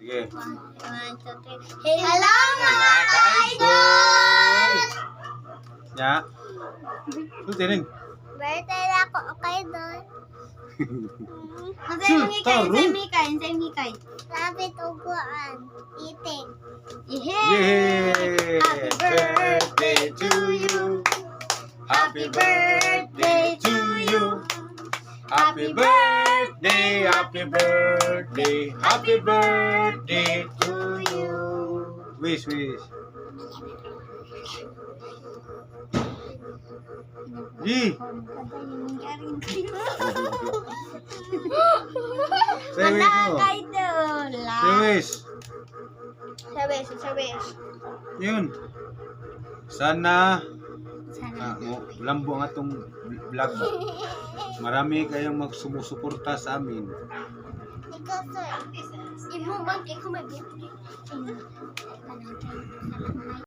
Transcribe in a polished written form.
Sige. 1, 2, 3. Hello mga ka-idol! Ya. Rin. Birthday na ako, okay doon. Insay mikay. Lapit uguan. Eating. Yay! Happy birthday to you. Happy birthday to you. Happy birthday, happy birthday, happy birthday to you. Wish. Yi. Say wish mo. Ka-idol. Say wish. Service. Yun. Sana lambo nga tong vlog. Marami kayong magsumusuporta sa amin. Ikaw, sir. Imo bang kay ko may birthday?